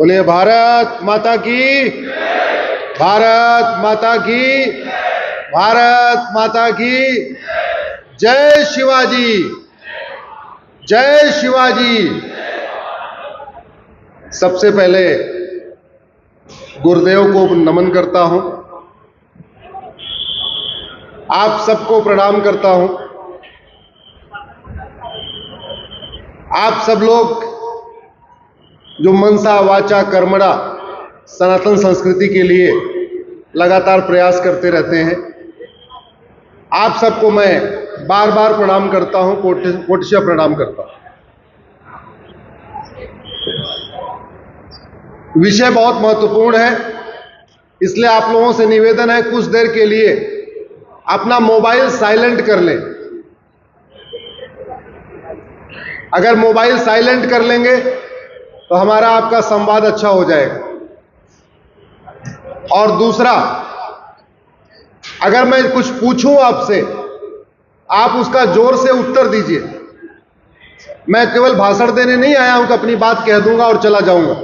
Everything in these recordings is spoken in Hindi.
बोलिए भारत माता की, भारत माता की, भारत माता की जय शिवाजी, जय शिवाजी। सबसे पहले गुरुदेव को नमन करता हूं, आप सबको प्रणाम करता हूं। आप सब लोग जो मनसा वाचा कर्मणा सनातन संस्कृति के लिए लगातार प्रयास करते रहते हैं, आप सबको मैं बार बार प्रणाम करता हूं, कोटिशः प्रणाम करता हूं। विषय बहुत महत्वपूर्ण है, इसलिए आप लोगों से निवेदन है कुछ देर के लिए अपना मोबाइल साइलेंट कर लें। अगर मोबाइल साइलेंट कर लेंगे तो हमारा आपका संवाद अच्छा हो जाएगा। और दूसरा, अगर मैं कुछ पूछूं आपसे, आप उसका जोर से उत्तर दीजिए। मैं केवल भाषण देने नहीं आया हूं कि अपनी बात कह दूंगा और चला जाऊंगा।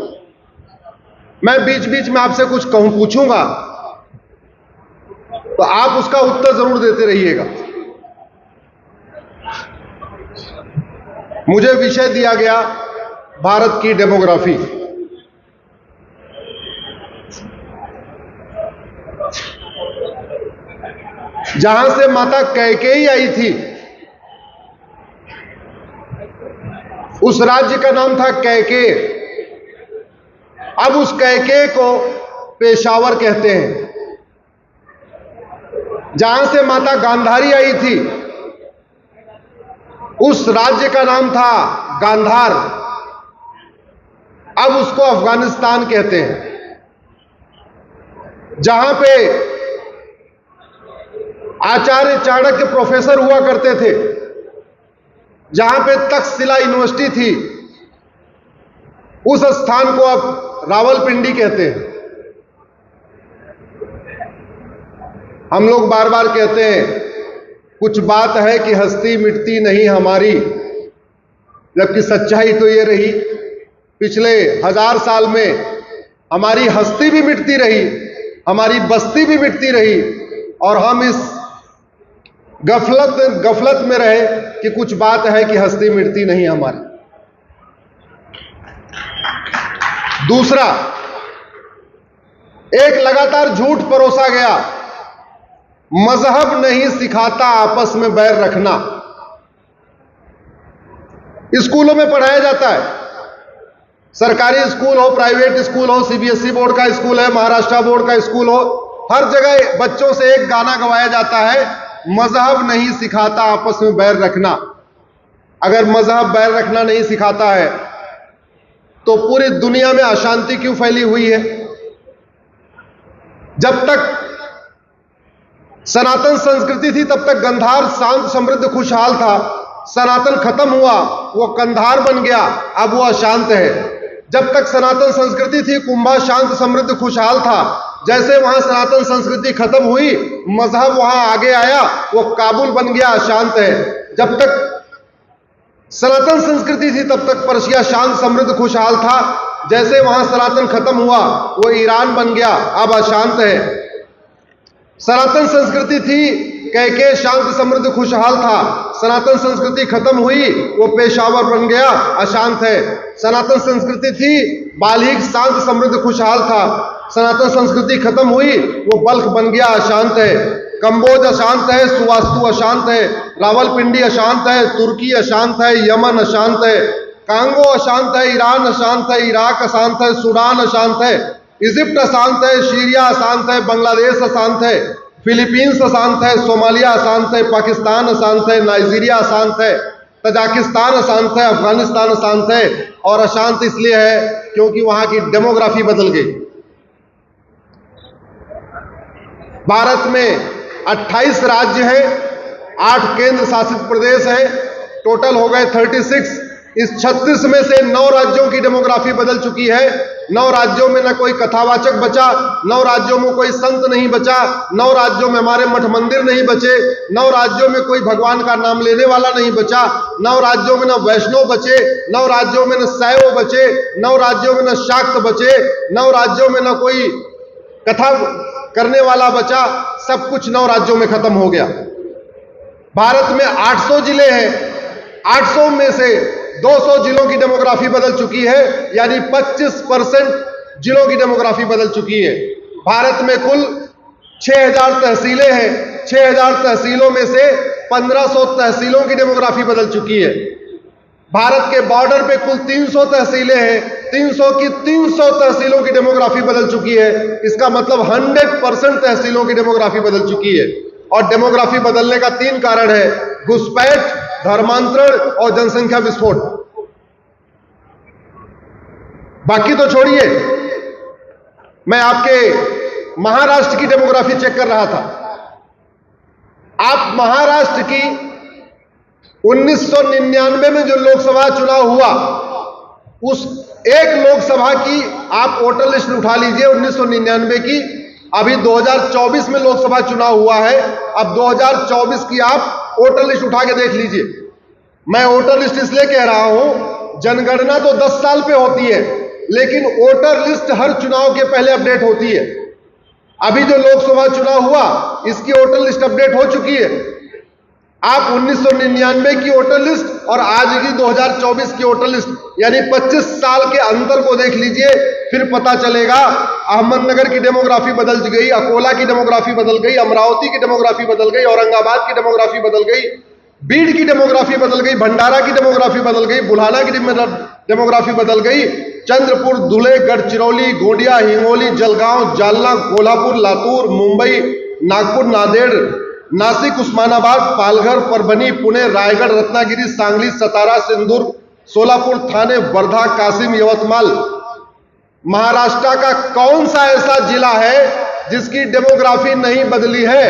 मैं बीच बीच में आपसे कुछ पूछूंगा तो आप उसका उत्तर जरूर देते रहिएगा। मुझे विषय दिया गया भारत की डेमोग्राफी। जहां से माता कैकेयी आई थी, उस राज्य का नाम था कैकेय। अब उस कैकेय को पेशावर कहते हैं। जहां से माता गांधारी आई थी, उस राज्य का नाम था गांधार। अब उसको अफगानिस्तान कहते हैं। जहां पे आचार्य चाणक्य प्रोफेसर हुआ करते थे, जहां पे तक्षशिला यूनिवर्सिटी थी, उस स्थान को अब रावलपिंडी कहते हैं। हम लोग बार बार कहते हैं कुछ बात है कि हस्ती मिटती नहीं हमारी, जबकि सच्चाई तो ये रही पिछले 1000 साल में हमारी हस्ती भी मिटती रही, हमारी बस्ती भी मिटती रही, और हम इस गफलत में रहे कि कुछ बात है कि हस्ती मिटती नहीं हमारी। दूसरा, एक लगातार झूठ परोसा गया, मजहब नहीं सिखाता आपस में बैर रखना। स्कूलों में पढ़ाया जाता है, सरकारी स्कूल हो, प्राइवेट स्कूल हो, सीबीएसई बोर्ड का स्कूल है, महाराष्ट्र बोर्ड का स्कूल हो, हर जगह बच्चों से एक गाना गवाया जाता है, मजहब नहीं सिखाता आपस में बैर रखना। अगर मजहब बैर रखना नहीं सिखाता है तो पूरी दुनिया में अशांति क्यों फैली हुई है? जब तक सनातन संस्कृति थी तब तक गंधार शांत समृद्ध खुशहाल था। सनातन खत्म हुआ, वो कंधार बन गया, अब वो अशांत है। जब तक सनातन संस्कृति थी कुंभा शांत समृद्ध खुशहाल था। जैसे वहां सनातन संस्कृति खत्म हुई, मजहब वहां आगे आया, वो काबुल बन गया, अशांत है। जब तक सनातन संस्कृति थी तब तक पर्शिया शांत समृद्ध खुशहाल था। जैसे वहां सनातन खत्म हुआ, वो ईरान बन गया, अब अशांत है। सनातन संस्कृति थी, कैकेय शांत समृद्ध खुशहाल था। सनातन संस्कृति खत्म हुई, वो पेशावर बन गया, अशांत है। सनातन संस्कृति थी, बाल्हिक शांत समृद्ध खुशहाल था। सनातन संस्कृति खत्म हुई, वो बल्ख बन गया, अशांत है। कंबोज अशांत है, सुवास्तु अशांत है, रावलपिंडी अशांत है, तुर्की अशांत है, यमन अशांत है, कांगो अशांत है, ईरान अशांत है, इराक अशांत है, सूडान अशांत है, इजिप्ट अशांत है, सीरिया अशांत है, बांग्लादेश अशांत है, फिलीपींस अशांत है, सोमालिया अशांत है, पाकिस्तान अशांत है, नाइजीरिया अशांत है, तजाकिस्तान अशांत है, अफगानिस्तान अशांत है। और अशांत इसलिए है क्योंकि वहां की डेमोग्राफी बदल गई। भारत में 28 राज्य हैं, 8 केंद्र शासित प्रदेश हैं, टोटल हो गए 36। इस 36 में से 9 राज्यों की डेमोग्राफी बदल चुकी है। 9 राज्यों में न कोई कथावाचक बचा, 9 राज्यों में कोई संत नहीं बचा, 9 राज्यों में हमारे मठ मंदिर नहीं बचे, 9 राज्यों में कोई भगवान का नाम लेने वाला नहीं बचा, 9 राज्यों में न वैष्णव बचे, 9 राज्यों में न शैव बचे, 9 राज्यों में न शाक्त बचे, 9 राज्यों में न कोई कथा करने वाला बचा। सब कुछ 9 राज्यों में खत्म हो गया। भारत में 800 जिले हैं, 800 में से 200 जिलों की डेमोग्राफी बदल चुकी है, यानी 25% जिलों की डेमोग्राफी बदल चुकी है। भारत में कुल 6000 तहसीलें हैं, 6000 तहसीलों में से 1500 तहसीलों की डेमोग्राफी बदल चुकी है। भारत के बॉर्डर पे कुल 300 तहसीलें हैं, 300 की 300 तहसीलों की डेमोग्राफी बदल चुकी है। इसका मतलब 100% तहसीलों की डेमोग्राफी बदल चुकी है। और डेमोग्राफी बदलने का 3 कारण है: घुसपैठ, धर्मांतरण और जनसंख्या विस्फोट। बाकी तो छोड़िए, मैं आपके महाराष्ट्र की डेमोग्राफी चेक कर रहा था। आप महाराष्ट्र की 1999 में जो लोकसभा चुनाव हुआ, उस एक लोकसभा की आप वोटर लिस्ट उठा लीजिए 1999 की। अभी 2024 में लोकसभा चुनाव हुआ है, अब 2024 की आप वोटर लिस्ट उठा के देख लीजिए। मैं वोटर लिस्ट इसलिए कह रहा हूं, जनगणना तो 10 साल पे होती है, लेकिन वोटर लिस्ट हर चुनाव के पहले अपडेट होती है। अभी जो लोकसभा चुनाव हुआ, इसकी वोटर लिस्ट अपडेट हो चुकी है। आप 1999 की वोटर लिस्ट और आज की 2024 की वोटर लिस्ट, यानी 25 साल के अंतर को देख लीजिए, फिर पता चलेगा। अहमदनगर की डेमोग्राफी बदल गई, अकोला की डेमोग्राफी बदल गई, अमरावती की डेमोग्राफी बदल गई, औरंगाबाद की डेमोग्राफी बदल गई, बीड की डेमोग्राफी बदल गई, भंडारा की डेमोग्राफी बदल गई, बुल्हाना की डेमोग्राफी बदल गई, चंद्रपुर, धुले, गढ़चिरौली, गोंडिया, हिंगोली, जलगांव, जालना, कोल्हापुर, लातूर, मुंबई, नागपुर, नांदेड़, नासिक, उस्मानाबाद, पालघर, परभनी, पुणे, रायगढ़, रत्नागिरी, सांगली, सतारा, सिंदूर, सोलापुर, थाने, वर्धा, कासिम, यवतमाल। महाराष्ट्र का कौन सा ऐसा जिला है जिसकी डेमोग्राफी नहीं बदली है?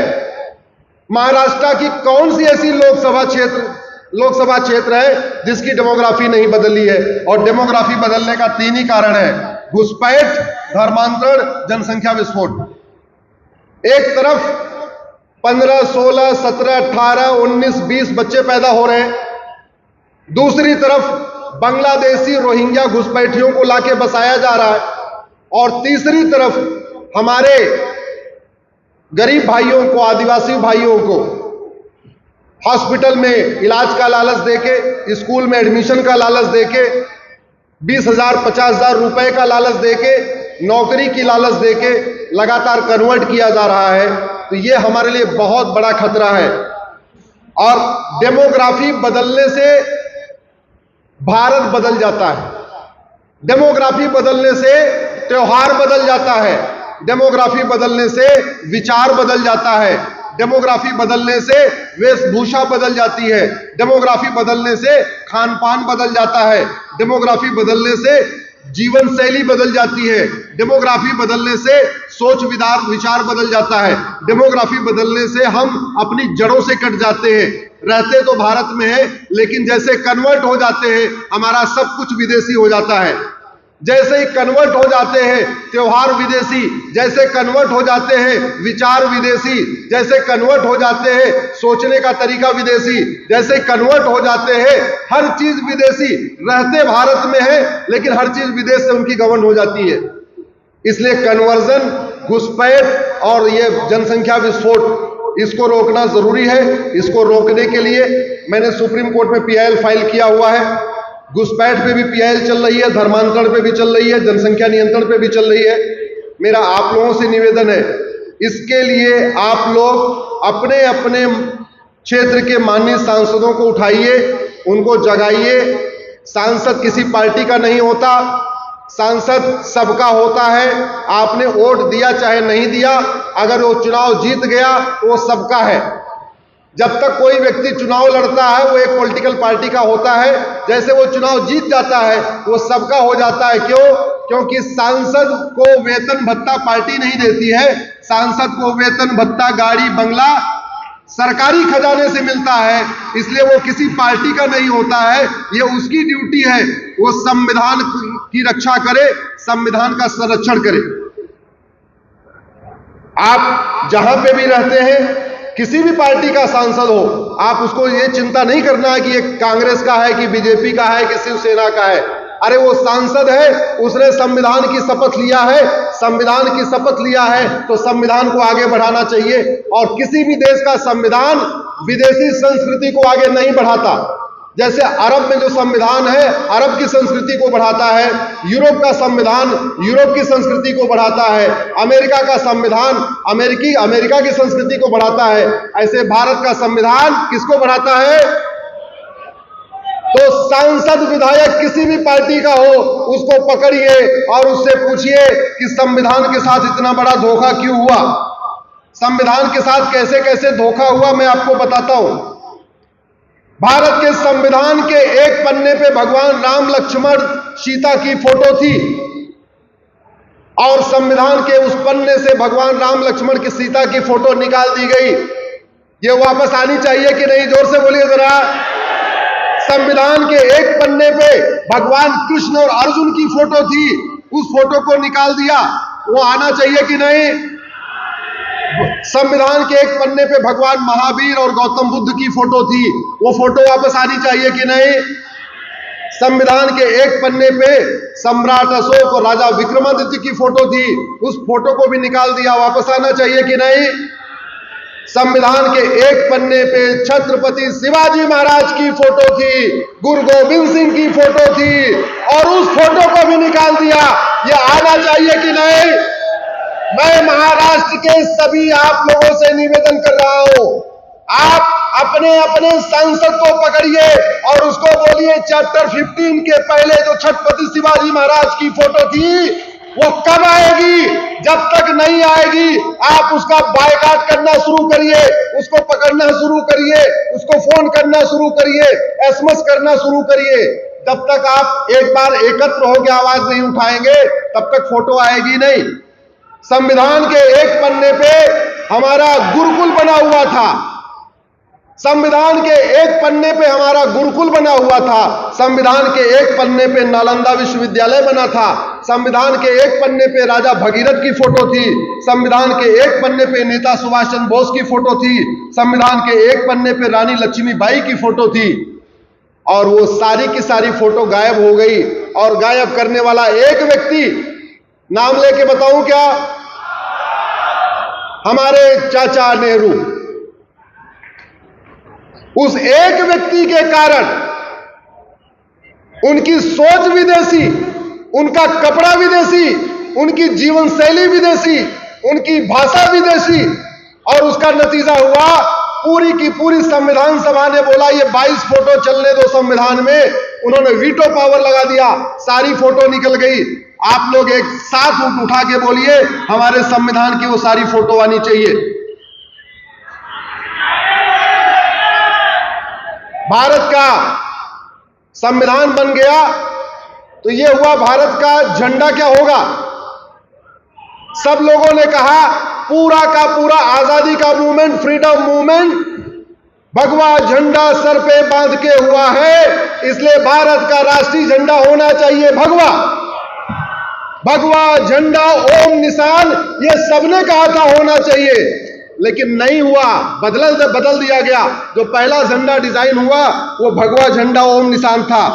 महाराष्ट्र की कौन सी ऐसी लोकसभा क्षेत्र है जिसकी डेमोग्राफी नहीं बदली है? और डेमोग्राफी बदलने का 3 ही कारण है: घुसपैठ, धर्मांतरण, जनसंख्या विस्फोट। एक तरफ 15, 16, 17, 18, 19, 20 बच्चे पैदा हो रहे हैं, दूसरी तरफ बांग्लादेशी रोहिंग्या घुसपैठियों को लाके बसाया जा रहा है, और तीसरी तरफ हमारे गरीब भाइयों को, आदिवासी भाइयों को हॉस्पिटल में इलाज का लालच देके, स्कूल में एडमिशन का लालच देके, 20,000 50,000 रुपए का लालच देके, नौकरी की लालच देके लगातार कन्वर्ट किया जा रहा है। तो ये हमारे लिए बहुत बड़ा खतरा है। और डेमोग्राफी बदलने से भारत बदल जाता है, डेमोग्राफी बदलने से त्योहार बदल जाता है, डेमोग्राफी बदलने से विचार बदल जाता है, डेमोग्राफी बदलने से वेशभूषा बदल जाती है, डेमोग्राफी बदलने से खान पान बदल जाता है, डेमोग्राफी बदलने से जीवन शैली बदल जाती है, डेमोग्राफी बदलने से सोच विचार बदल जाता है, डेमोग्राफी बदलने से हम अपनी जड़ों से कट जाते हैं। रहते तो भारत में है, लेकिन जैसे कन्वर्ट हो जाते हैं, हमारा सब कुछ विदेशी हो जाता है। जैसे ही कन्वर्ट हो जाते हैं, त्योहार विदेशी, जैसे कन्वर्ट हो जाते हैं, विचार विदेशी, जैसे कन्वर्ट हो जाते हैं, सोचने का तरीका विदेशी, जैसे कन्वर्ट हो जाते हैं, हर चीज विदेशी। रहते भारत में है, लेकिन हर चीज विदेश से उनकी गवर्न हो जाती है। इसलिए कन्वर्जन, घुसपैठ और ये जनसंख्या विस्फोट, इसको रोकना जरूरी है। इसको रोकने के लिए मैंने सुप्रीम कोर्ट में PIL फाइल किया हुआ है। घुसपैठ पे भी PIL चल रही है, धर्मांतरण पे भी चल रही है, जनसंख्या नियंत्रण पे भी चल रही है। मेरा आप लोगों से निवेदन है, इसके लिए आप लोग अपने अपने क्षेत्र के माननीय सांसदों को उठाइए, उनको जगाइए। सांसद किसी पार्टी का नहीं होता, सांसद सबका होता है। आपने वोट दिया चाहे नहीं दिया, अगर वो चुनाव जीत गया तो वो सबका है। जब तक कोई व्यक्ति चुनाव लड़ता है, वो एक पॉलिटिकल पार्टी का होता है। जैसे वो चुनाव जीत जाता है, वो सबका हो जाता है। क्यों? क्योंकि सांसद को वेतन भत्ता पार्टी नहीं देती है। सांसद को वेतन भत्ता, गाड़ी, बंगला सरकारी खजाने से मिलता है, इसलिए वो किसी पार्टी का नहीं होता है। ये उसकी ड्यूटी है, वो संविधान की रक्षा करे, संविधान का संरक्षण करे। आप जहां पे भी रहते हैं, किसी भी पार्टी का सांसद हो, आप उसको ये चिंता नहीं करना है कि ये कांग्रेस का है कि बीजेपी का है कि शिवसेना का है। अरे वो सांसद है, उसने संविधान की शपथ लिया है, संविधान की शपथ लिया है तो संविधान को आगे बढ़ाना चाहिए। और किसी भी देश का संविधान विदेशी संस्कृति को आगे नहीं बढ़ाता। जैसे अरब में जो संविधान है, अरब की संस्कृति को बढ़ाता है, यूरोप का संविधान यूरोप की संस्कृति को बढ़ाता है, अमेरिका का संविधान अमेरिका की संस्कृति को बढ़ाता है। ऐसे भारत का संविधान किसको बढ़ाता है? तो सांसद विधायक किसी भी पार्टी का हो, उसको पकड़िए और उससे पूछिए कि संविधान के साथ इतना बड़ा धोखा क्यों हुआ। संविधान के साथ कैसे कैसे धोखा हुआ मैं आपको बताता हूं। भारत के संविधान के एक पन्ने पे भगवान राम लक्ष्मण सीता की फोटो थी और संविधान के उस पन्ने से भगवान राम लक्ष्मण की सीता की फोटो निकाल दी गई। ये वापस आनी चाहिए कि नहीं? जोर से बोलिए जरा। संविधान के एक पन्ने पे भगवान कृष्ण और अर्जुन की फोटो थी, उस फोटो को निकाल दिया, वो आना चाहिए कि नहीं? संविधान के एक पन्ने पे भगवान महावीर और गौतम बुद्ध की फोटो थी, वो फोटो वापस आनी चाहिए कि नहीं? संविधान के एक पन्ने पे सम्राट अशोक और राजा विक्रमादित्य की फोटो थी, उस फोटो को भी निकाल दिया, वापस आना चाहिए कि नहीं? संविधान के एक पन्ने पे छत्रपति शिवाजी महाराज की फोटो थी, गुरु गोविंद सिंह की फोटो थी और उस फोटो को भी निकाल दिया। ये आना चाहिए कि नहीं? मैं महाराष्ट्र के सभी आप लोगों से निवेदन कर रहा हूं, आप अपने अपने सांसद को पकड़िए और उसको बोलिए चैप्टर 15 के पहले जो छत्रपति शिवाजी महाराज की फोटो थी वो कब आएगी? जब तक नहीं आएगी आप उसका बायकॉट करना शुरू करिए, उसको पकड़ना शुरू करिए, उसको फोन करना शुरू करिए, एसएमएस करना शुरू करिए। जब तक आप एक बार एकत्र होकर आवाज नहीं उठाएंगे तब तक फोटो आएगी नहीं। संविधान के एक पन्ने पे हमारा गुरुकुल बना हुआ था, संविधान के एक पन्ने पे हमारा गुरुकुल बना हुआ था, संविधान के एक पन्ने पे नालंदा विश्वविद्यालय बना था, संविधान के एक पन्ने पे राजा भगीरथ की फोटो थी, संविधान के एक पन्ने पे नेता सुभाष चंद्र बोस की फोटो थी, संविधान के एक पन्ने पे रानी लक्ष्मीबाई की फोटो थी। और वो सारी की सारी फोटो गायब हो गई। और गायब करने वाला एक व्यक्ति, नाम लेके बताऊं क्या? हमारे चाचा नेहरू। उस एक व्यक्ति के कारण उनकी सोच विदेशी, उनका कपड़ा विदेशी, उनकी जीवन शैली विदेशी, उनकी भाषा विदेशी, और उसका नतीजा हुआ पूरी की पूरी संविधान सभा ने बोला ये 22 फोटो चलने दो संविधान में, उन्होंने वीटो पावर लगा दिया, सारी फोटो निकल गई। आप लोग एक साथ उठा के बोलिए हमारे संविधान की वो सारी फोटो आनी चाहिए। भारत का संविधान बन गया तो ये हुआ भारत का झंडा क्या होगा? सब लोगों ने कहा पूरा का पूरा आजादी का मूवमेंट, फ्रीडम मूवमेंट भगवा झंडा सर पे बांध के हुआ है, इसलिए भारत का राष्ट्रीय झंडा होना चाहिए भगवा। भगवा झंडा ओम निशान ये सबने कहा था होना चाहिए, लेकिन नहीं हुआ, बदल दिया गया। जो पहला झंडा डिजाइन हुआ वो भगवा झंडा ओम निशान था।